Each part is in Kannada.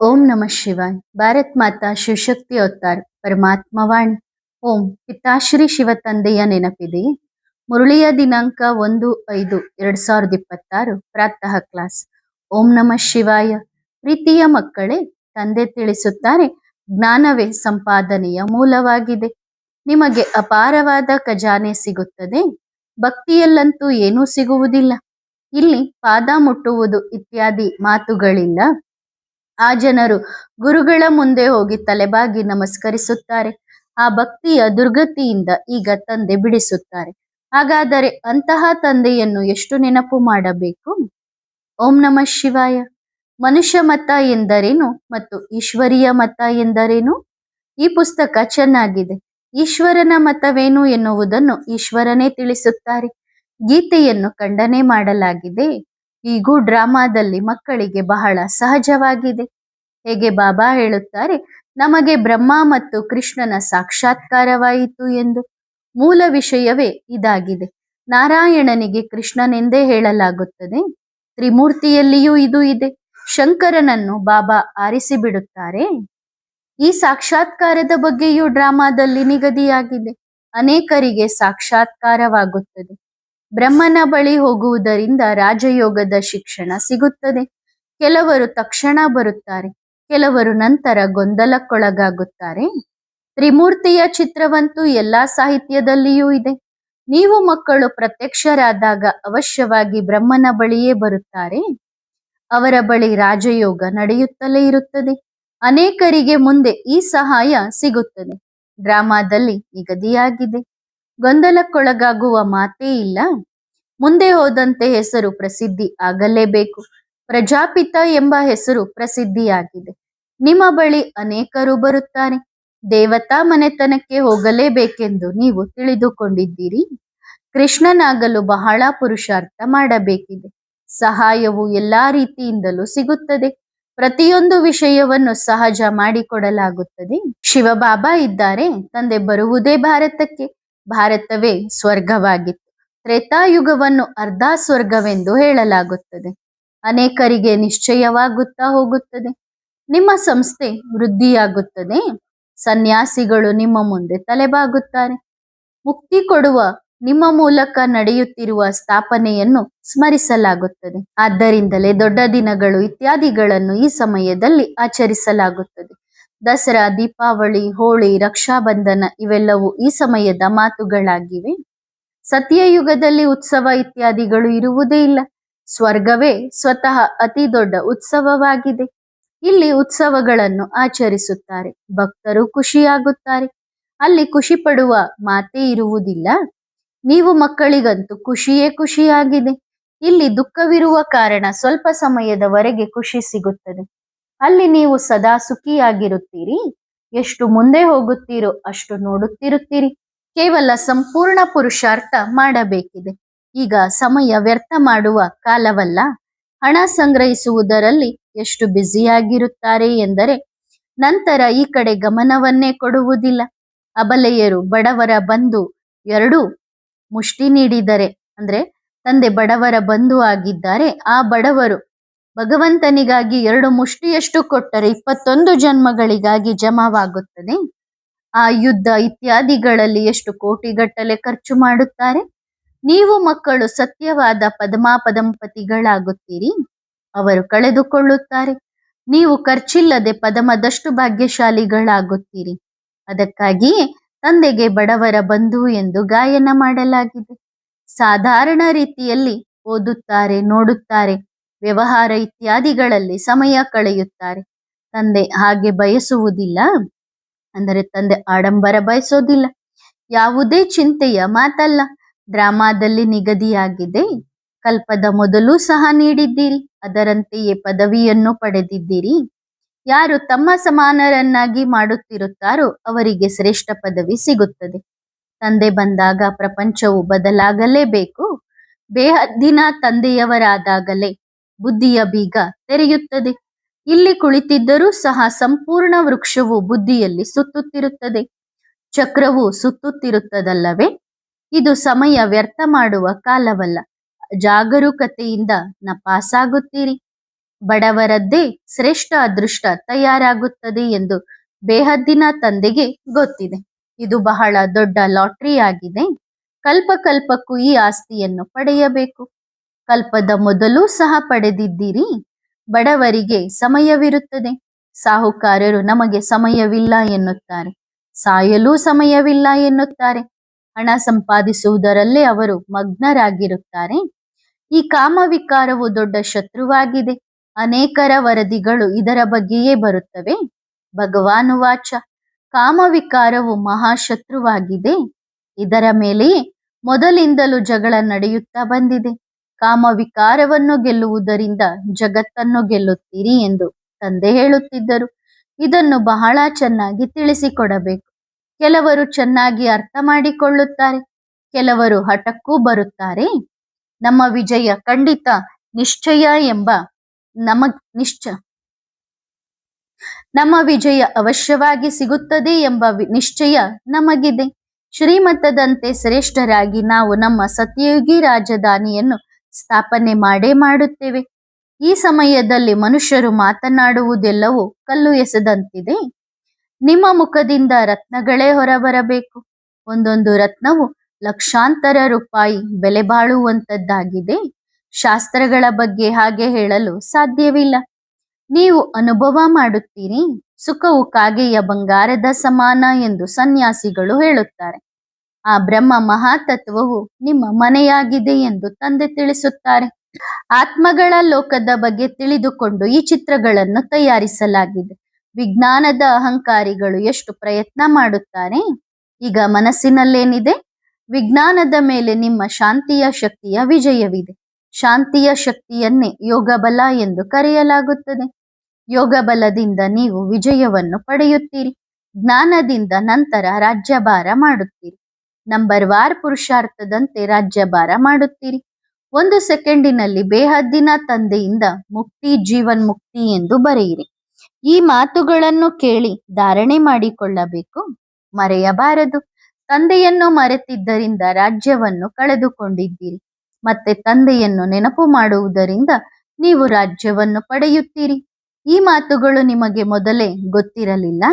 ओम नमः शिवाय। ಭಾರತ್ ಮಾತಾ ಶಿವಶಕ್ತಿ ಅವತಾರ್ ಪರಮಾತ್ಮ ವಾಣಿ. ಓಂ ಪಿತಾಶ್ರೀ ಶಿವ ತಂದೆಯ ನೆನಪಿದೆ. ಮುರಳಿಯ ದಿನಾಂಕ 1/5/2026 ಪ್ರಾತಃ ಕ್ಲಾಸ್. ಓಂ ನಮಃ ಶಿವಾಯ. ಪ್ರೀತಿಯ ಮಕ್ಕಳೇ, ತಂದೆ ತಿಳಿಸುತ್ತಾರೆ, ಜ್ಞಾನವೇ ಸಂಪಾದನೆಯ ಮೂಲವಾಗಿದೆ. ನಿಮಗೆ ಅಪಾರವಾದ ಖಜಾನೆ ಸಿಗುತ್ತದೆ. ಭಕ್ತಿಯಲ್ಲಂತೂ ಏನೂ ಸಿಗುವುದಿಲ್ಲ. ಇಲ್ಲಿ ಪಾದ ಮುಟ್ಟುವುದು ಇತ್ಯಾದಿ ಮಾತುಗಳಿಲ್ಲ. ಆ ಜನರು ಗುರುಗಳ ಮುಂದೆ ಹೋಗಿ ತಲೆಬಾಗಿ ನಮಸ್ಕರಿಸುತ್ತಾರೆ. ಆ ಭಕ್ತಿಯ ದುರ್ಗತಿಯಿಂದ ಈಗ ತಂದೆ ಬಿಡಿಸುತ್ತಾರೆ. ಹಾಗಾದರೆ ಅಂತಹ ತಂದೆಯನ್ನು ಎಷ್ಟು ನೆನಪು ಮಾಡಬೇಕು? ಓಂ ನಮಃ ಶಿವಾಯ. ಮನುಷ್ಯ ಮತ ಎಂದರೇನು ಮತ್ತು ಈಶ್ವರೀಯ ಮತ ಎಂದರೇನು? ಈ ಪುಸ್ತಕ ಚೆನ್ನಾಗಿದೆ. ಈಶ್ವರನ ಮತವೇನು ಎನ್ನುವುದನ್ನು ಈಶ್ವರನೇ ತಿಳಿಸುತ್ತಾರೆ. ಗೀತೆಯನ್ನು ಖಂಡನೆ ಮಾಡಲಾಗಿದೆ. ಈಗೂ ಡ್ರಾಮಾದಲ್ಲಿ ಮಕ್ಕಳಿಗೆ ಬಹಳ ಸಹಜವಾಗಿದೆ. ಹೇಗೆ ಬಾಬಾ ಹೇಳುತ್ತಾರೆ, ನಮಗೆ ಬ್ರಹ್ಮ ಮತ್ತು ಕೃಷ್ಣನ ಸಾಕ್ಷಾತ್ಕಾರವಾಯಿತು ಎಂದು. ಮೂಲ ವಿಷಯವೇ ಇದಾಗಿದೆ. ನಾರಾಯಣನಿಗೆ ಕೃಷ್ಣನೆಂದೇ ಹೇಳಲಾಗುತ್ತದೆ. ತ್ರಿಮೂರ್ತಿಯಲ್ಲಿಯೂ ಇದು ಇದೆ. ಶಂಕರನನ್ನು ಬಾಬಾ ಆರಿಸಿಬಿಡುತ್ತಾರೆ. ಈ ಸಾಕ್ಷಾತ್ಕಾರದ ಬಗ್ಗೆಯೂ ಡ್ರಾಮಾದಲ್ಲಿ ನಿಗದಿಯಾಗಿದೆ. ಅನೇಕರಿಗೆ ಸಾಕ್ಷಾತ್ಕಾರವಾಗುತ್ತದೆ. ಬ್ರಹ್ಮನ ಬಳಿ ಹೋಗುವುದರಿಂದ ರಾಜಯೋಗದ ಶಿಕ್ಷಣ ಸಿಗುತ್ತದೆ. ಕೆಲವರು ತಕ್ಷಣ ಬರುತ್ತಾರೆ, ಕೆಲವರು ನಂತರ ಗೊಂದಲಕ್ಕೊಳಗಾಗುತ್ತಾರೆ. ತ್ರಿಮೂರ್ತಿಯ ಚಿತ್ರವಂತೂ ಎಲ್ಲಾ ಸಾಹಿತ್ಯದಲ್ಲಿಯೂ ಇದೆ. ನೀವು ಮಕ್ಕಳು ಪ್ರತ್ಯಕ್ಷರಾದಾಗ ಅವಶ್ಯವಾಗಿ ಬ್ರಹ್ಮನ ಬಳಿಯೇ ಬರುತ್ತಾರೆ. ಅವರ ಬಳಿ ರಾಜಯೋಗ ನಡೆಯುತ್ತಲೇ ಇರುತ್ತದೆ. ಅನೇಕರಿಗೆ ಮುಂದೆ ಈ ಸಹಾಯ ಸಿಗುತ್ತದೆ. ಡ್ರಾಮಾದಲ್ಲಿ ನಿಗದಿಯಾಗಿದೆ. ಗೊಂದಲಕ್ಕೊಳಗಾಗುವ ಮಾತೇ ಇಲ್ಲ. ಮುಂದೆ ಹೋದಂತೆ ಹೆಸರು ಪ್ರಸಿದ್ಧಿ ಆಗಲೇಬೇಕು. ಪ್ರಜಾಪಿತ ಎಂಬ ಹೆಸರು ಪ್ರಸಿದ್ಧಿಯಾಗಿದೆ. ನಿಮ್ಮ ಬಳಿ ಅನೇಕರು ಬರುತ್ತಾರೆ. ದೇವತಾ ಮನೆತನಕ್ಕೆ ಹೋಗಲೇಬೇಕೆಂದು ನೀವು ತಿಳಿದುಕೊಂಡಿದ್ದೀರಿ. ಕೃಷ್ಣನಾಗಲು ಬಹಳ ಪುರುಷಾರ್ಥ ಮಾಡಬೇಕಿದೆ. ಸಹಾಯವು ಎಲ್ಲಾ ರೀತಿಯಿಂದಲೂ ಸಿಗುತ್ತದೆ. ಪ್ರತಿಯೊಂದು ವಿಷಯವನ್ನು ಸಹಜ ಮಾಡಿಕೊಡಲಾಗುತ್ತದೆ. ಶಿವಬಾಬಾ ಇದ್ದಾರೆ. ತಂದೆ ಬರುವುದೇ ಭಾರತಕ್ಕೆ. ಭಾರತವೇ ಸ್ವರ್ಗವಾಗಿತ್ತು. ತ್ರೇತಾಯುಗವನ್ನು ಅರ್ಧ ಸ್ವರ್ಗವೆಂದು ಹೇಳಲಾಗುತ್ತದೆ. ಅನೇಕರಿಗೆ ನಿಶ್ಚಯವಾಗುತ್ತಾ ಹೋಗುತ್ತದೆ. ನಿಮ್ಮ ಸಂಸ್ಥೆ ವೃದ್ಧಿಯಾಗುತ್ತದೆ. ಸನ್ಯಾಸಿಗಳು ನಿಮ್ಮ ಮುಂದೆ ತಲೆಬಾಗುತ್ತಾರೆ. ಮುಕ್ತಿ ಕೊಡುವ ನಿಮ್ಮ ಮೂಲಕ ನಡೆಯುತ್ತಿರುವ ಸ್ಥಾಪನೆಯನ್ನು ಸ್ಮರಿಸಲಾಗುತ್ತದೆ. ಆದ್ದರಿಂದಲೇ ದೊಡ್ಡ ದಿನಗಳು ಇತ್ಯಾದಿಗಳನ್ನು ಈ ಸಮಯದಲ್ಲಿ ಆಚರಿಸಲಾಗುತ್ತದೆ. ದಸರಾ, ದೀಪಾವಳಿ, ಹೋಳಿ, ರಕ್ಷಾಬಂಧನ ಇವೆಲ್ಲವೂ ಈ ಸಮಯದ ಮಾತುಗಳಾಗಿವೆ. ಸತ್ಯಯುಗದಲ್ಲಿ ಉತ್ಸವ ಇತ್ಯಾದಿಗಳು ಇರುವುದೇ ಇಲ್ಲ. ಸ್ವರ್ಗವೇ ಸ್ವತಃ ಅತಿ ದೊಡ್ಡ ಉತ್ಸವವಾಗಿದೆ. ಇಲ್ಲಿ ಉತ್ಸವಗಳನ್ನು ಆಚರಿಸುತ್ತಾರೆ. ಭಕ್ತರು ಖುಷಿಯಾಗುತ್ತಾರೆ. ಅಲ್ಲಿ ಖುಷಿ ಪಡುವ ಮಾತೇ ಇರುವುದಿಲ್ಲ. ನೀವು ಮಕ್ಕಳಿಗಂತೂ ಖುಷಿಯೇ ಖುಷಿಯಾಗಿದೆ. ಇಲ್ಲಿ ದುಃಖವಿರುವ ಕಾರಣ ಸ್ವಲ್ಪ ಸಮಯದವರೆಗೆ ಖುಷಿ ಸಿಗುತ್ತದೆ. ಅಲ್ಲಿ ನೀವು ಸದಾ ಸುಖಿಯಾಗಿರುತ್ತೀರಿ. ಎಷ್ಟು ಮುಂದೆ ಹೋಗುತ್ತೀರೋ ಅಷ್ಟು ನೋಡುತ್ತಿರುತ್ತೀರಿ. ಕೇವಲ ಸಂಪೂರ್ಣ ಪುರುಷಾರ್ಥ ಮಾಡಬೇಕಿದೆ. ಈಗ ಸಮಯ ವ್ಯರ್ಥ ಮಾಡುವ ಕಾಲವಲ್ಲ. ಹಣ ಸಂಗ್ರಹಿಸುವುದರಲ್ಲಿ ಎಷ್ಟು ಬ್ಯುಸಿಯಾಗಿರುತ್ತಾರೆ ಎಂದರೆ ನಂತರ ಈ ಕಡೆ ಗಮನವನ್ನೇ ಕೊಡುವುದಿಲ್ಲ. ಅಬಲೆಯರು ಬಡವರ ಬಂಧು ಎರಡೂ ಮುಷ್ಟಿ ನೀಡಿದರೆ, ಅಂದ್ರೆ ತಂದೆ ಬಡವರ ಬಂಧು ಆಗಿದ್ದಾರೆ. ಆ ಬಡವರು ಭಗವಂತನಿಗಾಗಿ 2 ಮುಷ್ಟಿಯಷ್ಟು ಕೊಟ್ಟರೆ 21 ಜನ್ಮಗಳಿಗಾಗಿ ಜಮಾವಾಗುತ್ತದೆ. ಆ ಯುದ್ಧ ಇತ್ಯಾದಿಗಳಲ್ಲಿ ಎಷ್ಟು ಕೋಟಿಗಟ್ಟಲೆ ಖರ್ಚು ಮಾಡುತ್ತಾರೆ. ನೀವು ಮಕ್ಕಳು ಸತ್ಯವಾದ ಪದಮಾಪದಂಪತಿಗಳಾಗುತ್ತೀರಿ. ಅವರು ಕಳೆದುಕೊಳ್ಳುತ್ತಾರೆ. ನೀವು ಖರ್ಚಿಲ್ಲದೆ ಪದಮದಷ್ಟು ಭಾಗ್ಯಶಾಲಿಗಳಾಗುತ್ತೀರಿ. ಅದಕ್ಕಾಗಿಯೇ ತಂದೆಗೆ ಬಡವರ ಬಂಧು ಎಂದು ಗಾಯನ ಮಾಡಲಾಗಿದೆ. ಸಾಧಾರಣ ರೀತಿಯಲ್ಲಿ ಓದುತ್ತಾರೆ, ನೋಡುತ್ತಾರೆ, ವ್ಯವಹಾರ ಇತ್ಯಾದಿಗಳಲ್ಲಿ ಸಮಯ ಕಳೆಯುತ್ತಾರೆ. ತಂದೆ ಹಾಗೆ ಬಯಸುವುದಿಲ್ಲ. ಅಂದರೆ ತಂದೆ ಆಡಂಬರ ಬಯಸೋದಿಲ್ಲ. ಯಾವುದೇ ಚಿಂತೆಯ ಮಾತಲ್ಲ. ಡ್ರಾಮಾದಲ್ಲಿ ನಿಗದಿಯಾಗಿದೆ. ಕಲ್ಪದ ಮೊದಲು ಸಹ ನೀಡಿದ್ದೀರಿ. ಅದರಂತೆಯೇ ಪದವಿಯನ್ನು ಪಡೆದಿದ್ದೀರಿ. ಯಾರು ತಮ್ಮ ಸಮಾನರನ್ನಾಗಿ ಮಾಡುತ್ತಿರುತ್ತಾರೋ ಅವರಿಗೆ ಶ್ರೇಷ್ಠ ಪದವಿ ಸಿಗುತ್ತದೆ. ತಂದೆ ಬಂದಾಗ ಪ್ರಪಂಚವು ಬದಲಾಗಲೇಬೇಕು. ಬೇಹದ್ದಿನ ತಂದೆಯವರಾದಾಗಲೇ ಬುದ್ಧಿಯ ಬೀಗ ತೆರೆಯುತ್ತದೆ. ಇಲ್ಲಿ ಕುಳಿತಿದ್ದರೂ ಸಹ ಸಂಪೂರ್ಣ ವೃಕ್ಷವು ಬುದ್ಧಿಯಲ್ಲಿ ಸುತ್ತುತ್ತಿರುತ್ತದೆ. ಚಕ್ರವು ಸುತ್ತುತ್ತಿರುತ್ತದಲ್ಲವೇ? ಇದು ಸಮಯ ವ್ಯರ್ಥ ಮಾಡುವ ಕಾಲವಲ್ಲ. ಜಾಗರೂಕತೆಯಿಂದ ಪಾಸಾಗುತ್ತೀರಿ. ಬಡವರದ್ದೇ ಶ್ರೇಷ್ಠ ಅದೃಷ್ಟ ತಯಾರಾಗುತ್ತದೆ ಎಂದು ಬೇಹದ್ದಿನ ತಂದೆಗೆ ಗೊತ್ತಿದೆ. ಇದು ಬಹಳ ದೊಡ್ಡ ಲಾಟರಿ ಆಗಿದೆ. ಕಲ್ಪಕ್ಕೂ ಈ ಆಸ್ತಿಯನ್ನು ಪಡೆಯಬೇಕು. ಕಲ್ಪದ ಮೊದಲು ಸಹ ಪಡೆದಿದ್ದೀರಿ. ಬಡವರಿಗೆ ಸಮಯವಿರುತ್ತದೆ. ಸಾಹುಕಾರರು ನಮಗೆ ಸಮಯವಿಲ್ಲ ಎನ್ನುತ್ತಾರೆ. ಸಾಯಲು ಸಮಯವಿಲ್ಲ ಎನ್ನುತ್ತಾರೆ. ಹಣ ಸಂಪಾದಿಸುವುದರಲ್ಲೇ ಅವರು ಮಗ್ನರಾಗಿರುತ್ತಾರೆ. ಈ ಕಾಮವಿಕಾರವು ದೊಡ್ಡ ಶತ್ರುವಾಗಿದೆ. ಅನೇಕರ ವರದಿಗಳು ಇದರ ಬಗ್ಗೆಯೇ ಬರುತ್ತವೆ. ಭಗವಾನ್ ವಾಚ, ಕಾಮವಿಕಾರವು ಮಹಾಶತ್ರುವಾಗಿದೆ. ಇದರ ಮೇಲೆಯೇ ಮೊದಲಿಂದಲೂ ಜಗಳ ನಡೆಯುತ್ತಾ ಬಂದಿದೆ. ಕಾಮವಿಕಾರವನ್ನು ಗೆಲ್ಲುವುದರಿಂದ ಜಗತ್ತನ್ನು ಗೆಲ್ಲುತ್ತೀರಿ ಎಂದು ತಂದೆ ಹೇಳುತ್ತಿದ್ದರು. ಇದನ್ನು ಬಹಳ ಚೆನ್ನಾಗಿ ತಿಳಿಸಿಕೊಡಬೇಕು. ಕೆಲವರು ಚೆನ್ನಾಗಿ ಅರ್ಥ ಮಾಡಿಕೊಳ್ಳುತ್ತಾರೆ, ಕೆಲವರು ಹಠಕ್ಕೂ ಬರುತ್ತಾರೆ. ನಮ್ಮ ವಿಜಯ ಖಂಡಿತ ನಿಶ್ಚಯ ಎಂಬ ನಮ್ಮ ವಿಜಯ ಅವಶ್ಯವಾಗಿ ಸಿಗುತ್ತದೆ ಎಂಬ ನಿಶ್ಚಯ ನಮಗಿದೆ. ಶ್ರೀಮತದಂತೆ ಶ್ರೇಷ್ಠರಾಗಿ ನಾವು ನಮ್ಮ ಸತ್ಯಯುಗಿ ರಾಜಧಾನಿಯನ್ನು ಸ್ಥಾಪನೆ ಮಾಡೇ ಮಾಡುತ್ತೇವೆ. ಈ ಸಮಯದಲ್ಲಿ ಮನುಷ್ಯರು ಮಾತನಾಡುವುದೆಲ್ಲವೂ ಕಲ್ಲು ಎಸೆದಂತಿದೆ. ನಿಮ್ಮ ಮುಖದಿಂದ ರತ್ನಗಳೇ ಹೊರಬರಬೇಕು. ಒಂದೊಂದು ರತ್ನವು ಲಕ್ಷಾಂತರ ರೂಪಾಯಿ ಬೆಲೆ ಬಾಳುವಂತದ್ದಾಗಿದೆ. ಶಾಸ್ತ್ರಗಳ ಬಗ್ಗೆ ಹಾಗೆ ಹೇಳಲು ಸಾಧ್ಯವಿಲ್ಲ. ನೀವು ಅನುಭವ ಮಾಡುತ್ತೀರಿ. ಸುಖವು ಕಾಗೆಯ ಬಂಗಾರದ ಸಮಾನ ಎಂದು ಸನ್ಯಾಸಿಗಳು ಹೇಳುತ್ತಾರೆ. ಆ ಬ್ರಹ್ಮ ಮಹಾತತ್ವವು ನಿಮ್ಮ ಮನೆಯಾಗಿದೆ ಎಂದು ತಂದೆ ತಿಳಿಸುತ್ತಾರೆ. ಆತ್ಮಗಳ ಲೋಕದ ಬಗ್ಗೆ ತಿಳಿದುಕೊಂಡು ಈ ಚಿತ್ರಗಳನ್ನು ತಯಾರಿಸಲಾಗಿದೆ. ವಿಜ್ಞಾನದ ಅಹಂಕಾರಿಗಳು ಎಷ್ಟು ಪ್ರಯತ್ನ ಮಾಡುತ್ತಾರೆ. ಈಗ ಮನಸ್ಸಿನಲ್ಲೇನಿದೆ? ವಿಜ್ಞಾನದ ಮೇಲೆ ನಿಮ್ಮ ಶಾಂತಿಯ ಶಕ್ತಿಯ ವಿಜಯವಿದೆ. ಶಾಂತಿಯ ಶಕ್ತಿಯನ್ನೇ ಯೋಗ ಬಲ ಎಂದು ಕರೆಯಲಾಗುತ್ತದೆ. ಯೋಗ ಬಲದಿಂದ ನೀವು ವಿಜಯವನ್ನು ಪಡೆಯುತ್ತೀರಿ. ಜ್ಞಾನದಿಂದ ನಂತರ ರಾಜ್ಯಭಾರ ಮಾಡುತ್ತೀರಿ. ನಂಬರ್ ವಾರ್ ಪುರುಷಾರ್ಥದಂತೆ ರಾಜ್ಯಭಾರ ಮಾಡುತ್ತೀರಿ. 1 ಸೆಕೆಂಡಿನಲ್ಲಿ ಬೇಹದ್ದಿನ ತಂದೆಯಿಂದ ಮುಕ್ತಿ, ಜೀವನ್ ಮುಕ್ತಿ ಎಂದು ಬರೆಯಿರಿ. ಈ ಮಾತುಗಳನ್ನು ಕೇಳಿ ಧಾರಣೆ ಮಾಡಿಕೊಳ್ಳಬೇಕು, ಮರೆಯಬಾರದು. ತಂದೆಯನ್ನು ಮರೆತಿದ್ದರಿಂದ ರಾಜ್ಯವನ್ನು ಕಳೆದುಕೊಂಡಿದ್ದೀರಿ. ಮತ್ತೆ ತಂದೆಯನ್ನು ನೆನಪು ಮಾಡುವುದರಿಂದ ನೀವು ರಾಜ್ಯವನ್ನು ಪಡೆಯುತ್ತೀರಿ. ಈ ಮಾತುಗಳು ನಿಮಗೆ ಮೊದಲೇ ಗೊತ್ತಿರಲಿಲ್ಲ.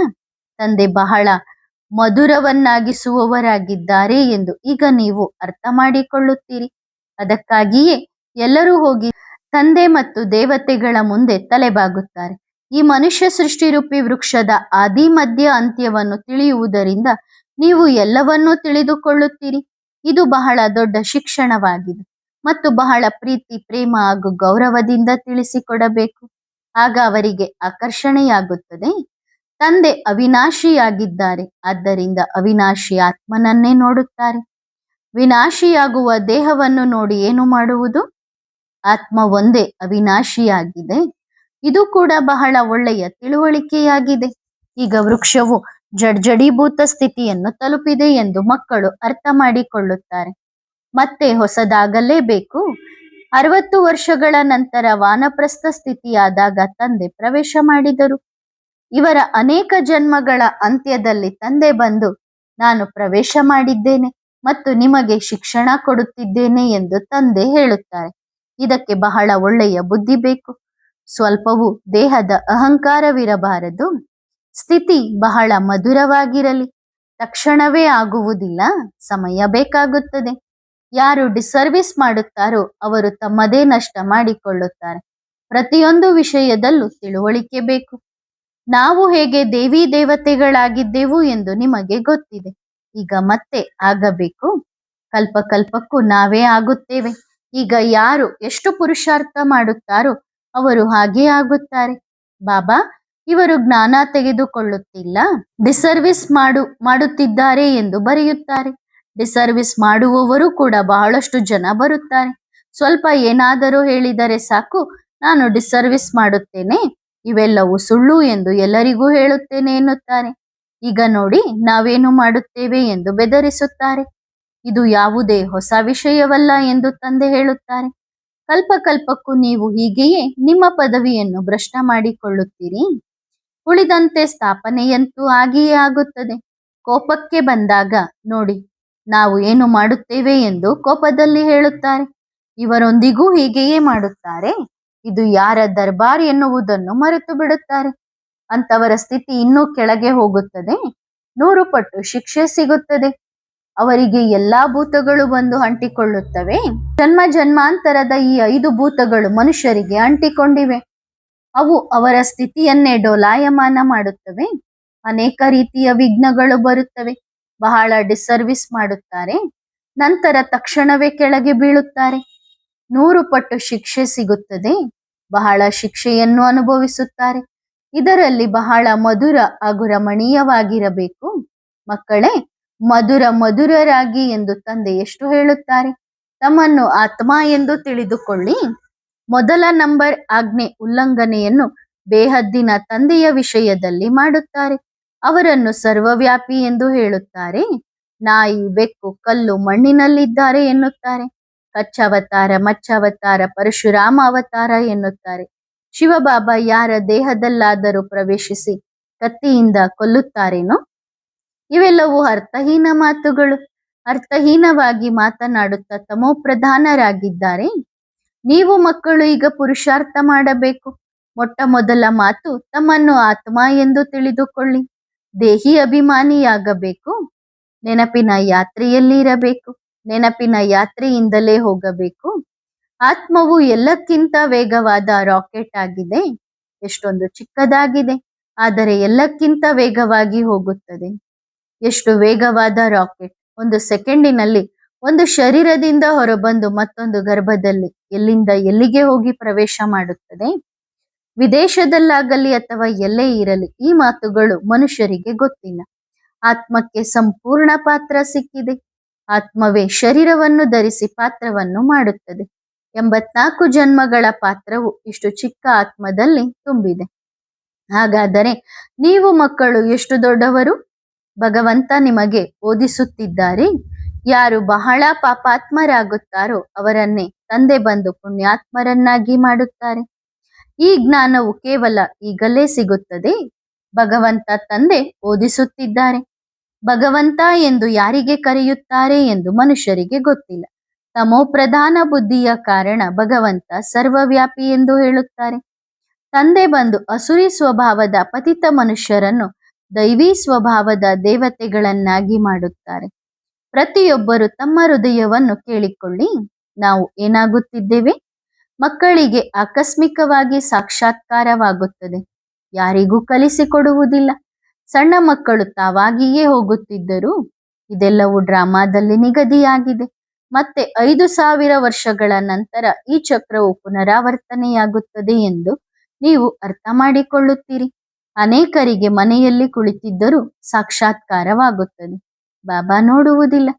ತಂದೆ ಬಹಳ ಮಧುರವನ್ನಾಗಿಸುವವರಾಗಿದ್ದಾರೆ ಎಂದು ಈಗ ನೀವು ಅರ್ಥ ಮಾಡಿಕೊಳ್ಳುತ್ತೀರಿ. ಅದಕ್ಕಾಗಿಯೇ ಎಲ್ಲರೂ ಹೋಗಿ ತಂದೆ ಮತ್ತು ದೇವತೆಗಳ ಮುಂದೆ ತಲೆಬಾಗುತ್ತಾರೆ. ಈ ಮನುಷ್ಯ ಸೃಷ್ಟಿರೂಪಿ ವೃಕ್ಷದ ಆದಿ ಮಧ್ಯ ಅಂತ್ಯವನ್ನು ತಿಳಿಯುವುದರಿಂದ ನೀವು ಎಲ್ಲವನ್ನೂ ತಿಳಿದುಕೊಳ್ಳುತ್ತೀರಿ. ಇದು ಬಹಳ ದೊಡ್ಡ ಶಿಕ್ಷಣವಾಗಿದೆ ಮತ್ತು ಬಹಳ ಪ್ರೀತಿ, ಪ್ರೇಮ ಹಾಗೂ ಗೌರವದಿಂದ ತಿಳಿಸಿಕೊಡಬೇಕು. ಆಗ ಅವರಿಗೆ ಆಕರ್ಷಣೆಯಾಗುತ್ತದೆ. ತಂದೆ ಅವಿನಾಶಿಯಾಗಿದ್ದಾರೆ, ಆದ್ದರಿಂದ ಅವಿನಾಶಿ ಆತ್ಮನನ್ನೇ ನೋಡುತ್ತಾರೆ. ವಿನಾಶಿಯಾಗುವ ದೇಹವನ್ನು ನೋಡಿ ಏನು ಮಾಡುವುದು? ಆತ್ಮ ಒಂದೇ ಅವಿನಾಶಿಯಾಗಿದೆ. ಇದು ಕೂಡ ಬಹಳ ಒಳ್ಳೆಯ ತಿಳುವಳಿಕೆಯಾಗಿದೆ. ಈಗ ವೃಕ್ಷವು ಜಡ್ಜಡೀಭೂತ ಸ್ಥಿತಿಯನ್ನು ತಲುಪಿದೆ ಎಂದು ಮಕ್ಕಳು ಅರ್ಥ ಮಾಡಿಕೊಳ್ಳುತ್ತಾರೆ. ಮತ್ತೆ ಹೊಸದಾಗಲೇಬೇಕು. 60 ವರ್ಷಗಳ ನಂತರ ವಾನಪ್ರಸ್ಥ ಸ್ಥಿತಿಯಾದಾಗ ತಂದೆ ಪ್ರವೇಶ ಮಾಡಿದರು. ಇವರ ಅನೇಕ ಜನ್ಮಗಳ ಅಂತ್ಯದಲ್ಲಿ ತಂದೆ ಬಂದು, ನಾನು ಪ್ರವೇಶ ಮಾಡಿದ್ದೇನೆ ಮತ್ತು ನಿಮಗೆ ಶಿಕ್ಷಣ ಕೊಡುತ್ತಿದ್ದೇನೆ ಎಂದು ತಂದೆ ಹೇಳುತ್ತಾರೆ. ಇದಕ್ಕೆ ಬಹಳ ಒಳ್ಳೆಯ ಬುದ್ಧಿ ಬೇಕು. ಸ್ವಲ್ಪವೂ ದೇಹದ ಅಹಂಕಾರವಿರಬಾರದು. ಸ್ಥಿತಿ ಬಹಳ ಮಧುರವಾಗಿರಲಿ. ತಕ್ಷಣವೇ ಆಗುವುದಿಲ್ಲ, ಸಮಯ ಬೇಕಾಗುತ್ತದೆ. ಯಾರು ಡಿಸರ್ವಿಸ್ ಮಾಡುತ್ತಾರೋ ಅವರು ತಮ್ಮದೇ ನಷ್ಟ ಮಾಡಿಕೊಳ್ಳುತ್ತಾರೆ. ಪ್ರತಿಯೊಂದು ವಿಷಯದಲ್ಲೂ ತಿಳುವಳಿಕೆ ಬೇಕು. ನಾವು ಹೇಗೆ ದೇವಿ ದೇವತೆಗಳಾಗಿದ್ದೆವು ಎಂದು ನಿಮಗೆ ಗೊತ್ತಿದೆ. ಈಗ ಮತ್ತೆ ಆಗಬೇಕು. ಕಲ್ಪಕ್ಕೂ ನಾವೇ ಆಗುತ್ತೇವೆ. ಈಗ ಯಾರು ಎಷ್ಟು ಪುರುಷಾರ್ಥ ಮಾಡುತ್ತಾರೋ ಅವರು ಹಾಗೇ ಆಗುತ್ತಾರೆ. ಬಾಬಾ, ಇವರು ಜ್ಞಾನ ತೆಗೆದುಕೊಳ್ಳುತ್ತಿಲ್ಲ, ಡಿಸರ್ವಿಸ್ ಮಾಡುತ್ತಿದ್ದಾರೆ ಎಂದು ಬರೆಯುತ್ತಾರೆ. ಡಿಸರ್ವಿಸ್ ಮಾಡುವವರು ಕೂಡ ಬಹಳಷ್ಟು ಜನ ಬರುತ್ತಾರೆ. ಸ್ವಲ್ಪ ಏನಾದರೂ ಹೇಳಿದರೆ ಸಾಕು, ನಾನು ಡಿಸರ್ವಿಸ್ ಮಾಡುತ್ತೇನೆ, ಇವೆಲ್ಲವೂ ಸುಳ್ಳು ಎಂದು ಎಲ್ಲರಿಗೂ ಹೇಳುತ್ತೇನೆ ಎನ್ನುತ್ತಾರೆ. ಈಗ ನೋಡಿ ನಾವೇನು ಮಾಡುತ್ತೇವೆ ಎಂದು ಬೆದರಿಸುತ್ತಾರೆ. ಇದು ಯಾವುದೇ ಹೊಸ ವಿಷಯವಲ್ಲ ಎಂದು ತಂದೆ ಹೇಳುತ್ತಾರೆ. ಕಲ್ಪಕ್ಕೂ ನೀವು ಹೀಗೆಯೇ ನಿಮ್ಮ ಪದವಿಯನ್ನು ಭ್ರಷ್ಟ ಮಾಡಿಕೊಳ್ಳುತ್ತೀರಿ. ಉಳಿದಂತೆ ಸ್ಥಾಪನೆಯಂತೂ ಆಗಿಯೇ ಆಗುತ್ತದೆ. ಕೋಪಕ್ಕೆ ಬಂದಾಗ ನೋಡಿ ನಾವು ಏನು ಮಾಡುತ್ತೇವೆ ಎಂದು ಕೋಪದಲ್ಲಿ ಹೇಳುತ್ತಾರೆ. ಇವರೊಂದಿಗೂ ಹೀಗೆಯೇ ಮಾಡುತ್ತಾರೆ. ಇದು ಯಾರ ದರ್ಬಾರ್ ಎನ್ನುವುದನ್ನು ಮರೆತು ಬಿಡುತ್ತಾರೆ. ಅಂತವರ ಸ್ಥಿತಿ ಇನ್ನೂ ಕೆಳಗೆ ಹೋಗುತ್ತದೆ. 100 ಪಟ್ಟು ಶಿಕ್ಷೆ ಸಿಗುತ್ತದೆ. ಅವರಿಗೆ ಎಲ್ಲಾ ಭೂತಗಳು ಬಂದು ಅಂಟಿಕೊಳ್ಳುತ್ತವೆ. ಜನ್ಮ ಜನ್ಮಾಂತರದ ಈ 5 ಭೂತಗಳು ಮನುಷ್ಯರಿಗೆ ಅಂಟಿಕೊಂಡಿವೆ. ಅವು ಅವರ ಸ್ಥಿತಿಯನ್ನೇ ಡೋಲಾಯಮಾನ ಮಾಡುತ್ತವೆ. ಅನೇಕ ರೀತಿಯ ವಿಘ್ನಗಳು ಬರುತ್ತವೆ. ಬಹಳ ಡಿಸರ್ವಿಸ್ ಮಾಡುತ್ತಾರೆ. ನಂತರ ತಕ್ಷಣವೇ ಕೆಳಗೆ ಬೀಳುತ್ತಾರೆ. 100 ಪಟ್ಟು ಶಿಕ್ಷೆ ಸಿಗುತ್ತದೆ. ಬಹಳ ಶಿಕ್ಷೆಯನ್ನು ಅನುಭವಿಸುತ್ತಾರೆ. ಇದರಲ್ಲಿ ಬಹಳ ಮಧುರ ಹಾಗೂ ರಮಣೀಯವಾಗಿರಬೇಕು. ಮಕ್ಕಳೇ, ಮಧುರರಾಗಿ ಎಂದು ತಂದೆ ಎಷ್ಟು ಹೇಳುತ್ತಾರೆ. ತಮ್ಮನ್ನು ಆತ್ಮ ಎಂದು ತಿಳಿದುಕೊಳ್ಳಿ. ಮೊದಲ ನಂಬರ್ ಆಜ್ಞೆ ಉಲ್ಲಂಘನೆಯನ್ನು ಬೇಹದ್ದಿನ ತಂದೆಯ ವಿಷಯದಲ್ಲಿ ಮಾಡುತ್ತಾರೆ. ಅವರನ್ನು ಸರ್ವವ್ಯಾಪಿ ಎಂದು ಹೇಳುತ್ತಾರೆ. ನಾಯಿ, ಬೆಕ್ಕು, ಕಲ್ಲು, ಮಣ್ಣಿನಲ್ಲಿದ್ದಾರೆ ಎನ್ನುತ್ತಾರೆ. ಕಚ್ಚಾವತಾರ, ಮಚ್ಚಾವತಾರ, ಪರಶುರಾಮ ಅವತಾರ ಎನ್ನುತ್ತಾರೆ. ಶಿವಬಾಬಾ ಯಾರ ದೇಹದಲ್ಲಾದರೂ ಪ್ರವೇಶಿಸಿ ಕತ್ತಿಯಿಂದ ಕೊಲ್ಲುತ್ತಾರೇನೋ? ಇವೆಲ್ಲವೂ ಅರ್ಥಹೀನ ಮಾತುಗಳು. ಅರ್ಥಹೀನವಾಗಿ ಮಾತನಾಡುತ್ತಾ ತಮೋಪ್ರಧಾನರಾಗಿದ್ದಾರೆ. ನೀವು ಮಕ್ಕಳು ಈಗ ಪುರುಷಾರ್ಥ ಮಾಡಬೇಕು. ಮೊಟ್ಟ ಮೊದಲ ಮಾತು, ತಮ್ಮನ್ನು ಆತ್ಮ ಎಂದು ತಿಳಿದುಕೊಳ್ಳಿ. ದೇಹಿ ಅಭಿಮಾನಿಯಾಗಬೇಕು. ನೆನಪಿನ ಯಾತ್ರೆಯಲ್ಲಿ ಇರಬೇಕು. ನೆನಪಿನ ಯಾತ್ರೆಯಿಂದಲೇ ಹೋಗಬೇಕು. ಆತ್ಮವು ಎಲ್ಲಕ್ಕಿಂತ ವೇಗವಾದ ರಾಕೆಟ್ ಆಗಿದೆ. ಎಷ್ಟೊಂದು ಚಿಕ್ಕದಾಗಿದೆ, ಆದರೆ ಎಲ್ಲಕ್ಕಿಂತ ವೇಗವಾಗಿ ಹೋಗುತ್ತದೆ. ಎಷ್ಟು ವೇಗವಾದ ರಾಕೆಟ್! 1 ಸೆಕೆಂಡಿನಲ್ಲಿ ಒಂದು ಶರೀರದಿಂದ ಹೊರಬಂದು ಮತ್ತೊಂದು ಗರ್ಭದಲ್ಲಿ ಎಲ್ಲಿಂದ ಎಲ್ಲಿಗೆ ಹೋಗಿ ಪ್ರವೇಶ ಮಾಡುತ್ತದೆ. ವಿದೇಶದಲ್ಲಾಗಲಿ ಅಥವಾ ಎಲ್ಲೇ ಇರಲಿ ಈ ಮಾತುಗಳು ಮನುಷ್ಯರಿಗೆ ಗೊತ್ತಿಲ್ಲ. ಆತ್ಮಕ್ಕೆ ಸಂಪೂರ್ಣ ಪಾತ್ರ ಸಿಕ್ಕಿದೆ. ಆತ್ಮವೇ ಶರೀರವನ್ನು ಧರಿಸಿ ಪಾತ್ರವನ್ನು ಮಾಡುತ್ತದೆ. 84 ಜನ್ಮಗಳ ಪಾತ್ರವು ಇಷ್ಟು ಚಿಕ್ಕ ಆತ್ಮದಲ್ಲಿ ತುಂಬಿದೆ. ಹಾಗಾದರೆ ನೀವು ಮಕ್ಕಳು ಎಷ್ಟು ದೊಡ್ಡವರು? ಭಗವಂತ ನಿಮಗೆ ಓದಿಸುತ್ತಿದ್ದಾರೆ. ಯಾರು ಬಹಳ ಪಾಪಾತ್ಮರಾಗುತ್ತಾರೋ ಅವರನ್ನೇ ತಂದೆ ಬಂದು ಪುಣ್ಯಾತ್ಮರನ್ನಾಗಿ ಮಾಡುತ್ತಾರೆ. ಈ ಜ್ಞಾನವು ಕೇವಲ ಈಗಲೇ ಸಿಗುತ್ತದೆ. ಭಗವಂತ ತಂದೆ ಓದಿಸುತ್ತಿದ್ದಾರೆ. ಭಗವಂತ ಎಂದು ಯಾರಿಗೆ ಕರೆಯುತ್ತಾರೆ ಎಂದು ಮನುಷ್ಯರಿಗೆ ಗೊತ್ತಿಲ್ಲ. ತಮೋಪ್ರಧಾನ ಬುದ್ಧಿಯ ಕಾರಣ ಭಗವಂತ ಸರ್ವವ್ಯಾಪಿ ಎಂದು ಹೇಳುತ್ತಾರೆ. ತಂದೆ ಬಂದು ಅಸುರಿ ಸ್ವಭಾವದ ಪತಿತ ಮನುಷ್ಯರನ್ನು ದೈವಿ ಸ್ವಭಾವದ ದೇವತೆಗಳನ್ನಾಗಿ ಮಾಡುತ್ತಾರೆ. ಪ್ರತಿಯೊಬ್ಬರು ತಮ್ಮ ಹೃದಯವನ್ನು ಕೇಳಿಕೊಳ್ಳಿ. ನಾವು ಏನಾಗುತ್ತಿದ್ದೇವೆ? ಮಕ್ಕಳಿಗೆ ಆಕಸ್ಮಿಕವಾಗಿ ಸಾಕ್ಷಾತ್ಕಾರವಾಗುತ್ತದೆ. ಯಾರಿಗೂ ಕಲಿಸಿಕೊಡುವುದಿಲ್ಲ. ಸಣ್ಣ ಮಕ್ಕಳು ತಾವಾಗಿಯೇ ಹೋಗುತ್ತಿದ್ದರು. ಇದೆಲ್ಲವೂ ಡ್ರಾಮಾದಲ್ಲಿ ನಿಗದಿಯಾಗಿದೆ. ಮತ್ತೆ 5000 ವರ್ಷಗಳ ನಂತರ ಈ ಚಕ್ರವು ಪುನರಾವರ್ತನೆಯಾಗುತ್ತದೆ ಎಂದು ನೀವು ಅರ್ಥ ಮಾಡಿಕೊಳ್ಳುತ್ತೀರಿ. ಅನೇಕರಿಗೆ ಮನೆಯಲ್ಲಿ ಕುಳಿತಿದ್ದರೂ ಸಾಕ್ಷಾತ್ಕಾರವಾಗುತ್ತದೆ. ಬಾಬಾ ನೋಡುವುದಿಲ್ಲ.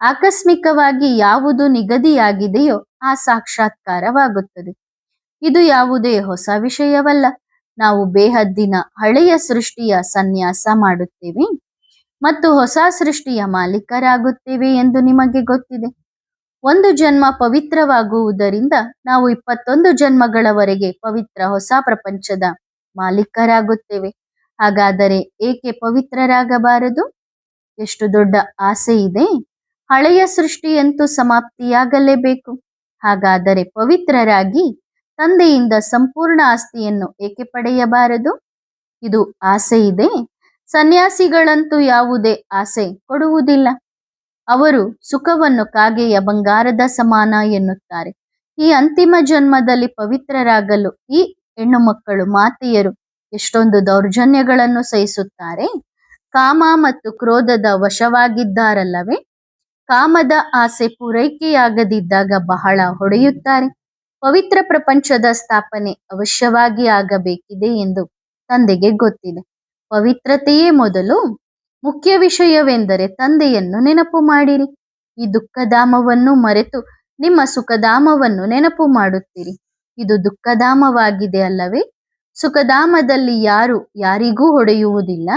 ಆಕಸ್ಮಿಕವಾಗಿ ಯಾವುದು ನಿಗದಿಯಾಗಿದೆಯೋ ಆ ಸಾಕ್ಷಾತ್ಕಾರವಾಗುತ್ತದೆ. ಇದು ಯಾವುದೇ ಹೊಸ ವಿಷಯವಲ್ಲ. ನಾವು ಬೇಹದ್ದಿನ ಹಳೆಯ ಸೃಷ್ಟಿಯ ಸನ್ಯಾಸ ಮಾಡುತ್ತೇವೆ ಮತ್ತು ಹೊಸ ಸೃಷ್ಟಿಯ ಮಾಲೀಕರಾಗುತ್ತೇವೆ ಎಂದು ನಿಮಗೆ ಗೊತ್ತಿದೆ. 1 ಜನ್ಮ ಪವಿತ್ರವಾಗುವುದರಿಂದ ನಾವು 21 ಜನ್ಮಗಳವರೆಗೆ ಪವಿತ್ರ ಹೊಸ ಪ್ರಪಂಚದ ಮಾಲೀಕರಾಗುತ್ತೇವೆ. ಹಾಗಾದರೆ ಏಕೆ ಪವಿತ್ರರಾಗಬಾರದು? ಎಷ್ಟು ದೊಡ್ಡ ಆಸೆ ಇದೆ! ಹಳೆಯ ಸೃಷ್ಟಿಯಂತೂ ಸಮಾಪ್ತಿಯಾಗಲೇಬೇಕು. ಹಾಗಾದರೆ ಪವಿತ್ರರಾಗಿ ತಂದೆಯಿಂದ ಸಂಪೂರ್ಣ ಆಸ್ತಿಯನ್ನು ಏಕೆ ಪಡೆಯಬಾರದು? ಇದು ಆಸೆ ಇದೆ. ಸನ್ಯಾಸಿಗಳಂತೂ ಯಾವುದೇ ಆಸೆ ಕೊಡುವುದಿಲ್ಲ. ಅವರು ಸುಖವನ್ನು ಕಾಗೆಯ ಬಂಗಾರದ ಸಮಾನ ಎನ್ನುತ್ತಾರೆ. ಈ ಅಂತಿಮ ಜನ್ಮದಲ್ಲಿ ಪವಿತ್ರರಾಗಲು ಈ ಹೆಣ್ಣು ಮಕ್ಕಳು ಮಾತೆಯರು ಎಷ್ಟೊಂದು ದೌರ್ಜನ್ಯಗಳನ್ನು ಸಹಿಸುತ್ತಾರೆ. ಕಾಮ ಮತ್ತು ಕ್ರೋಧದ ವಶವಾಗಿದ್ದಾರಲ್ಲವೇ? ಕಾಮದ ಆಸೆ ಪೂರೈಕೆಯಾಗದಿದ್ದಾಗ ಬಹಳ ಹೊಡೆಯುತ್ತಾರೆ. ಪವಿತ್ರ ಪ್ರಪಂಚದ ಸ್ಥಾಪನೆ ಅವಶ್ಯವಾಗಿ ಆಗಬೇಕಿದೆ ಎಂದು ತಂದೆಗೆ ಗೊತ್ತಿದೆ. ಪವಿತ್ರತೆಯೇ ಮೊದಲು. ಮುಖ್ಯ ವಿಷಯವೆಂದರೆ ತಂದೆಯನ್ನು ನೆನಪು ಮಾಡಿರಿ. ಈ ದುಃಖಧಾಮವನ್ನು ಮರೆತು ನಿಮ್ಮ ಸುಖಧಾಮವನ್ನು ನೆನಪು ಮಾಡುತ್ತೀರಿ. ಇದು ದುಃಖಧಾಮವಾಗಿದೆ ಅಲ್ಲವೇ? ಸುಖಧಾಮದಲ್ಲಿ ಯಾರು ಯಾರಿಗೂ ಹೊಡೆಯುವುದಿಲ್ಲ.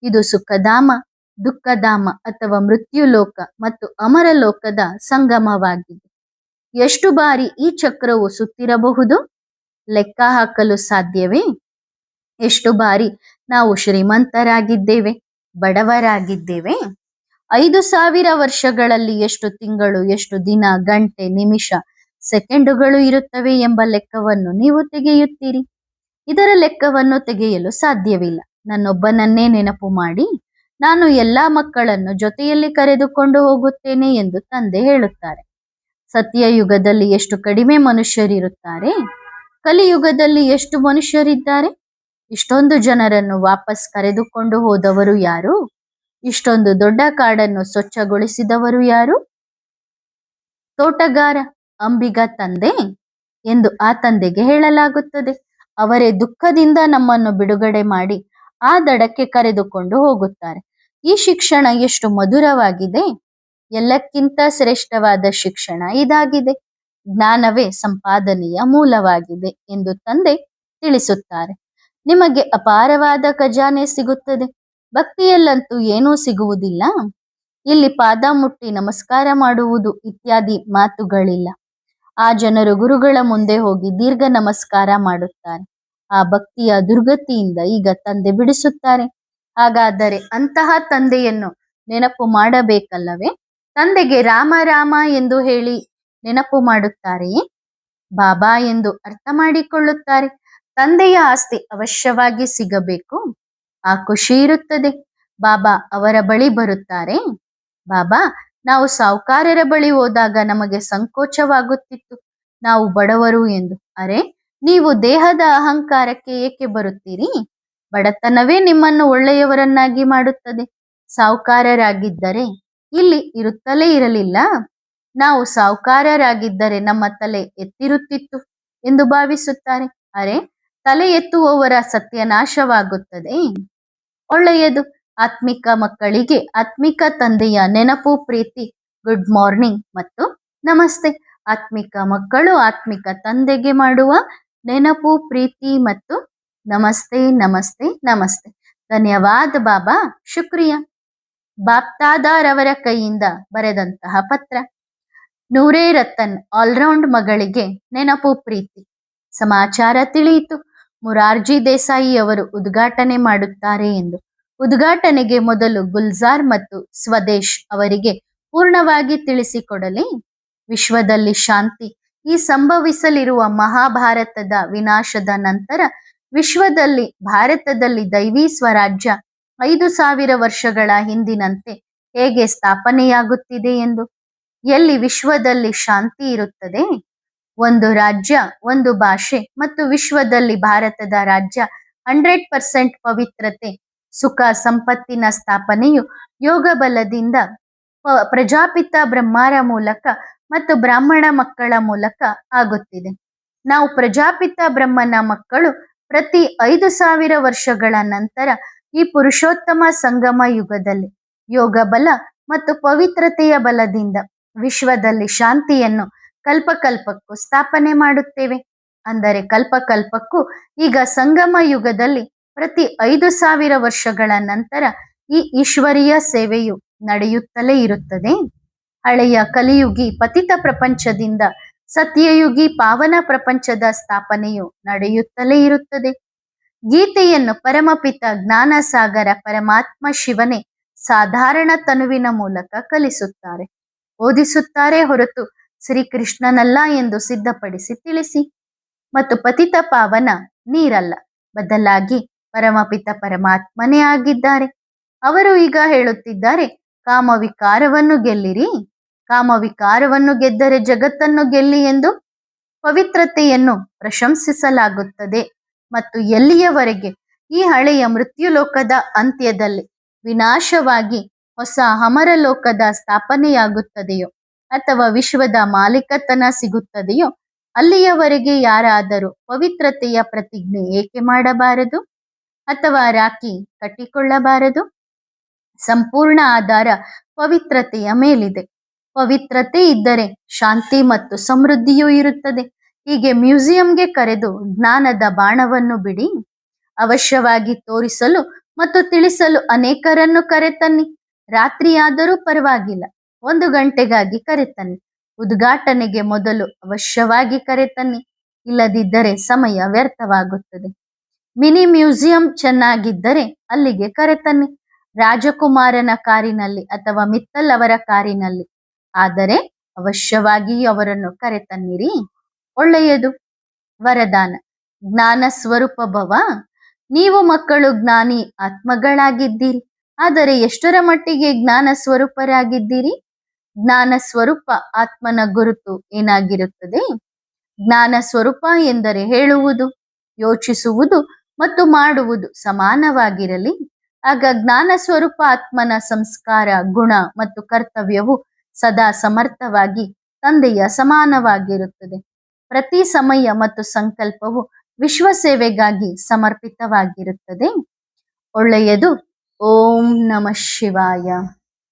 ಇದು ಸುಖಧಾಮ, ದುಃಖಧಾಮ ಅಥವಾ ಮೃತ್ಯುಲೋಕ ಮತ್ತು ಅಮರಲೋಕದ ಸಂಗಮವಾಗಿದೆ. ಎಷ್ಟು ಬಾರಿ ಈ ಚಕ್ರವು ಸುತ್ತಿರಬಹುದು? ಲೆಕ್ಕ ಹಾಕಲು ಸಾಧ್ಯವೇ? ಎಷ್ಟು ಬಾರಿ ನಾವು ಶ್ರೀಮಂತರಾಗಿದ್ದೇವೆ, ಬಡವರಾಗಿದ್ದೇವೆ? 5000 ವರ್ಷಗಳಲ್ಲಿ ಎಷ್ಟು ತಿಂಗಳು, ಎಷ್ಟು ದಿನ, ಗಂಟೆ, ನಿಮಿಷ, ಸೆಕೆಂಡುಗಳು ಇರುತ್ತವೆ ಎಂಬ ಲೆಕ್ಕವನ್ನು ನೀವು ತೆಗೆಯುತ್ತೀರಿ. ಇದರ ಲೆಕ್ಕವನ್ನು ತೆಗೆಯಲು ಸಾಧ್ಯವಿಲ್ಲ. ನನ್ನೊಬ್ಬನನ್ನೇ ನೆನಪು ಮಾಡಿ ನಾನು ಎಲ್ಲಾ ಮಕ್ಕಳನ್ನು ಜೊತೆಯಲ್ಲಿ ಕರೆದುಕೊಂಡು ಹೋಗುತ್ತೇನೆ ಎಂದು ತಂದೆ ಹೇಳುತ್ತಾರೆ. ಸತ್ಯಯುಗದಲ್ಲಿ ಎಷ್ಟು ಕಡಿಮೆ ಮನುಷ್ಯರಿರುತ್ತಾರೆ, ಕಲಿಯುಗದಲ್ಲಿ ಎಷ್ಟು ಮನುಷ್ಯರಿದ್ದಾರೆ? ಇಷ್ಟೊಂದು ಜನರನ್ನು ವಾಪಸ್ ಕರೆದುಕೊಂಡು ಹೋದವರು ಯಾರು? ಇಷ್ಟೊಂದು ದೊಡ್ಡ ಕಾಡನ್ನು ಸ್ವಚ್ಛಗೊಳಿಸಿದವರು ಯಾರು? ತೋಟಗಾರ ಅಂಬಿಗ ತಂದೆ ಎಂದು ಆ ತಂದೆಗೆ ಹೇಳಲಾಗುತ್ತದೆ. ಅವರೇ ದುಃಖದಿಂದ ನಮ್ಮನ್ನು ಬಿಡುಗಡೆ ಮಾಡಿ ಆ ದಡಕ್ಕೆ ಕರೆದುಕೊಂಡು ಹೋಗುತ್ತಾರೆ. ಈ ಶಿಕ್ಷಣ ಎಷ್ಟು ಮಧುರವಾಗಿದೆ! ಎಲ್ಲಕ್ಕಿಂತ ಶ್ರೇಷ್ಠವಾದ ಶಿಕ್ಷಣ ಇದಾಗಿದೆ. ಜ್ಞಾನವೇ ಸಂಪಾದನೆಯ ಮೂಲವಾಗಿದೆ ಎಂದು ತಂದೆ ತಿಳಿಸುತ್ತಾರೆ. ನಿಮಗೆ ಅಪಾರವಾದ ಖಜಾನೆ ಸಿಗುತ್ತದೆ. ಭಕ್ತಿಯಲ್ಲಂತೂ ಏನೂ ಸಿಗುವುದಿಲ್ಲ. ಇಲ್ಲಿ ಪಾದ ಮುಟ್ಟಿ ನಮಸ್ಕಾರ ಮಾಡುವುದು ಇತ್ಯಾದಿ ಮಾತುಗಳಿಲ್ಲ. ಆ ಜನರು ಗುರುಗಳ ಮುಂದೆ ಹೋಗಿ ದೀರ್ಘ ನಮಸ್ಕಾರ ಮಾಡುತ್ತಾರೆ. ಆ ಭಕ್ತಿಯ ದುರ್ಗತಿಯಿಂದ ಈಗ ತಂದೆ ಬಿಡಿಸುತ್ತಾರೆ. ಹಾಗಾದರೆ ಅಂತಹ ತಂದೆಯನ್ನು ನೆನಪು ಮಾಡಬೇಕಲ್ಲವೇ? ತಂದೆಗೆ ರಾಮ ರಾಮ ಎಂದು ಹೇಳಿ ನೆನಪು ಮಾಡುತ್ತಾರೆಯೇ? ಬಾಬಾ ಎಂದು ಅರ್ಥ ಮಾಡಿಕೊಳ್ಳುತ್ತಾರೆ. ತಂದೆಯ ಆಸ್ತಿ ಅವಶ್ಯವಾಗಿ ಸಿಗಬೇಕು. ಆ ಖುಷಿ ಇರುತ್ತದೆ. ಬಾಬಾ ಅವರ ಬಳಿ ಬರುತ್ತಾರೆ. ಬಾಬಾ, ನಾವು ಸಾಹುಕಾರರ ಬಳಿ ಹೋದಾಗ ನಮಗೆ ಸಂಕೋಚವಾಗುತ್ತಿತ್ತು, ನಾವು ಬಡವರು ಎಂದು. ಅರೆ, ನೀವು ದೇಹದ ಅಹಂಕಾರಕ್ಕೆ ಏಕೆ ಬರುತ್ತೀರಿ? ಬಡತನವೇ ನಿಮ್ಮನ್ನು ಒಳ್ಳೆಯವರನ್ನಾಗಿ ಮಾಡುತ್ತದೆ. ಸಾಹುಕಾರರಾಗಿದ್ದರೆ ಇಲ್ಲಿ ಇರುತ್ತಲೇ ಇರಲಿಲ್ಲ. ನಾವು ಸಾಹುಕಾರರಾಗಿದ್ದರೆ ನಮ್ಮ ತಲೆ ಎತ್ತಿರುತ್ತಿತ್ತು ಎಂದು ಭಾವಿಸುತ್ತಾರೆ. ಅರೆ, ತಲೆ ಎತ್ತುವವರ ಸತ್ಯನಾಶವಾಗುತ್ತದೆ. ಒಳ್ಳೆಯದು. ಆತ್ಮಿಕ ಮಕ್ಕಳಿಗೆ ಆತ್ಮಿಕ ತಂದೆಯ ನೆನಪು, ಪ್ರೀತಿ, ಗುಡ್ ಮಾರ್ನಿಂಗ್ ಮತ್ತು ನಮಸ್ತೆ. ಆತ್ಮಿಕ ಮಕ್ಕಳು ಆತ್ಮಿಕ ತಂದೆಗೆ ಮಾಡುವ ನೆನಪು, ಪ್ರೀತಿ ಮತ್ತು ನಮಸ್ತೆ ನಮಸ್ತೆ ನಮಸ್ತೆ. ಧನ್ಯವಾದ ಬಾಬಾ, ಶುಕ್ರಿಯಾ. ಬಾಪ್ತಾದಾರವರ ಕೈಯಿಂದ ಬರೆದಂತಹ ಪತ್ರ. ನೂರೇ ರತನ್ ಆಲ್ರೌಂಡ್ ಮಗಳಿಗೆ ನೆನಪು, ಪ್ರೀತಿ. ಸಮಾಚಾರ ತಿಳಿಯಿತು. ಮುರಾರ್ಜಿ ದೇಸಾಯಿ ಅವರು ಉದ್ಘಾಟನೆ ಮಾಡುತ್ತಾರೆ ಎಂದು. ಉದ್ಘಾಟನೆಗೆ ಮೊದಲು ಗುಲ್ಜಾರ್ ಮತ್ತು ಸ್ವದೇಶ್ ಅವರಿಗೆ ಪೂರ್ಣವಾಗಿ ತಿಳಿಸಿಕೊಡಲಿ. ವಿಶ್ವದಲ್ಲಿ ಶಾಂತಿ. ಈ ಸಂಭವಿಸಲಿರುವ ಮಹಾಭಾರತದ ವಿನಾಶದ ನಂತರ ವಿಶ್ವದಲ್ಲಿ, ಭಾರತದಲ್ಲಿ ದೈವಿ ಸ್ವರಾಜ್ಯ 5,000 ವರ್ಷಗಳ ಹಿಂದಿನಂತೆ ಹೇಗೆ ಸ್ಥಾಪನೆಯಾಗುತ್ತಿದೆ ಎಂದು. ಎಲ್ಲಿ ವಿಶ್ವದಲ್ಲಿ ಶಾಂತಿ ಇರುತ್ತದೆ, ಒಂದು ರಾಜ್ಯ, ಒಂದು ಭಾಷೆ ಮತ್ತು ವಿಶ್ವದಲ್ಲಿ ಭಾರತದ ರಾಜ್ಯ 100% ಪವಿತ್ರತೆ, ಸುಖ, ಸಂಪತ್ತಿನ ಸ್ಥಾಪನೆಯು ಯೋಗ ಬಲದಿಂದ ಪ್ರಜಾಪಿತ ಬ್ರಹ್ಮರ ಮೂಲಕ ಮತ್ತು ಬ್ರಾಹ್ಮಣ ಮಕ್ಕಳ ಮೂಲಕ ಆಗುತ್ತಿದೆ. ನಾವು ಪ್ರಜಾಪಿತ ಬ್ರಹ್ಮನ ಮಕ್ಕಳು. ಪ್ರತಿ 5,000 ವರ್ಷಗಳ ನಂತರ ಈ ಪುರುಷೋತ್ತಮ ಸಂಗಮ ಯುಗದಲ್ಲಿ ಯೋಗ ಬಲ ಮತ್ತು ಪವಿತ್ರತೆಯ ಬಲದಿಂದ ವಿಶ್ವದಲ್ಲಿ ಶಾಂತಿಯನ್ನು ಕಲ್ಪಕಲ್ಪಕ್ಕೂ ಸ್ಥಾಪನೆ ಮಾಡುತ್ತೇವೆ. ಅಂದರೆ ಕಲ್ಪಕಲ್ಪಕ್ಕೂ ಈಗ ಸಂಗಮ ಯುಗದಲ್ಲಿ ಪ್ರತಿ 5,000 ವರ್ಷಗಳ ನಂತರ ಈ ಈಶ್ವರೀಯ ಸೇವೆಯು ನಡೆಯುತ್ತಲೇ ಇರುತ್ತದೆ. ಹಳೆಯ ಕಲಿಯುಗಿ ಪತಿತ ಪ್ರಪಂಚದಿಂದ ಸತ್ಯಯುಗಿ ಪಾವನ ಪ್ರಪಂಚದ ಸ್ಥಾಪನೆಯು ನಡೆಯುತ್ತಲೇ ಇರುತ್ತದೆ. ಗೀತೆಯನ್ನು ಪರಮಪಿತ ಜ್ಞಾನಸಾಗರ ಪರಮಾತ್ಮ ಶಿವನೇ ಸಾಧಾರಣ ತನುವಿನ ಮೂಲಕ ಕಲಿಸುತ್ತಾರೆ, ಓದಿಸುತ್ತಾರೆ ಹೊರತು ಶ್ರೀಕೃಷ್ಣನಲ್ಲ ಎಂದು ಸಿದ್ಧಪಡಿಸಿ ತಿಳಿಸಿ. ಮತ್ತು ಪತಿತ ಪಾವನ ನೀರಲ್ಲ, ಬದಲಾಗಿ ಪರಮಪಿತ ಪರಮಾತ್ಮನೇ ಆಗಿದ್ದಾರೆ. ಅವರು ಈಗ ಹೇಳುತ್ತಿದ್ದಾರೆ, ಕಾಮವಿಕಾರವನ್ನು ಗೆಲ್ಲಿರಿ, ಕಾಮವಿಕಾರವನ್ನು ಗೆದ್ದರೆ ಜಗತ್ತನ್ನು ಗೆಲ್ಲಿ ಎಂದು. ಪವಿತ್ರತೆಯನ್ನು ಪ್ರಶಂಸಿಸಲಾಗುತ್ತದೆ. ಮತ್ತು ಎಲ್ಲಿಯವರೆಗೆ ಈ ಹಳೆಯ ಮೃತ್ಯುಲೋಕದ ಅಂತ್ಯದಲ್ಲಿ ವಿನಾಶವಾಗಿ ಹೊಸ ಅಮರಲೋಕದ ಸ್ಥಾಪನೆಯಾಗುತ್ತದೆಯೋ ಅಥವಾ ವಿಶ್ವದ ಮಾಲೀಕತನ ಸಿಗುತ್ತದೆಯೋ ಅಲ್ಲಿಯವರೆಗೆ ಯಾರಾದರೂ ಪವಿತ್ರತೆಯ ಪ್ರತಿಜ್ಞೆ ಏಕೆ ಮಾಡಬಾರದು ಅಥವಾ ರಾಖಿ ಕಟ್ಟಿಕೊಳ್ಳಬಾರದು? ಸಂಪೂರ್ಣ ಆಧಾರ ಪವಿತ್ರತೆಯ ಮೇಲಿದೆ. ಪವಿತ್ರತೆ ಇದ್ದರೆ ಶಾಂತಿ ಮತ್ತು ಸಮೃದ್ಧಿಯೂ ಇರುತ್ತದೆ. ಹೀಗೆ ಮ್ಯೂಸಿಯಂಗೆ ಕರೆದು ಜ್ಞಾನದ ಬಾಣವನ್ನು ಬಿಡಿ. ಅವಶ್ಯವಾಗಿ ತೋರಿಸಲು ಮತ್ತು ತಿಳಿಸಲು ಅನೇಕರನ್ನು ಕರೆತನ್ನಿ. ರಾತ್ರಿಯಾದರೂ ಪರವಾಗಿಲ್ಲ, 1 ಗಂಟೆಗಾಗಿ ಕರೆತನ್ನಿ. ಉದ್ಘಾಟನೆಗೆ ಮೊದಲು ಅವಶ್ಯವಾಗಿ ಕರೆತನ್ನಿ, ಇಲ್ಲದಿದ್ದರೆ ಸಮಯ ವ್ಯರ್ಥವಾಗುತ್ತದೆ. ಮಿನಿ ಮ್ಯೂಸಿಯಂ ಚೆನ್ನಾಗಿದ್ದರೆ ಅಲ್ಲಿಗೆ ಕರೆತನ್ನಿ, ರಾಜಕುಮಾರನ ಕಾರಿನಲ್ಲಿ ಅಥವಾ ಮಿತ್ತಲ್ ಅವರ ಕಾರಿನಲ್ಲಿ. ಆದರೆ ಅವಶ್ಯವಾಗಿ ಅವರನ್ನು ಕರೆತನ್ನಿರಿ. ಒಳ್ಳೆಯದು. ವರದಾನ: ಜ್ಞಾನ ಸ್ವರೂಪ ಭವ. ನೀವು ಮಕ್ಕಳು ಜ್ಞಾನಿ ಆತ್ಮಗಳಾಗಿದ್ದೀರಿ. ಆದರೆ ಎಷ್ಟರ ಮಟ್ಟಿಗೆ ಜ್ಞಾನ ಸ್ವರೂಪರಾಗಿದ್ದೀರಿ? ಜ್ಞಾನ ಸ್ವರೂಪ ಆತ್ಮನ ಗುರುತು ಏನಾಗಿರುತ್ತದೆ? ಜ್ಞಾನ ಸ್ವರೂಪ ಎಂದರೆ ಹೇಳುವುದು, ಯೋಚಿಸುವುದು ಮತ್ತು ಮಾಡುವುದು ಸಮಾನವಾಗಿರಲಿ. ಆಗ ಜ್ಞಾನ ಸ್ವರೂಪ ಆತ್ಮನ ಸಂಸ್ಕಾರ, ಗುಣ ಮತ್ತು ಕರ್ತವ್ಯವು ಸದಾ ಸಮರ್ಥವಾಗಿ ತಂದೆಯ ಸಮಾನವಾಗಿರುತ್ತದೆ. ಪ್ರತಿ ಸಮಯ ಮತ್ತು ಸಂಕಲ್ಪವು ವಿಶ್ವ ಸೇವೆಗಾಗಿ ಸಮರ್ಪಿತವಾಗಿರುತ್ತದೆ. ಒಳ್ಳೆಯದು. ಓಂ ನಮಃ ಶಿವಾಯ.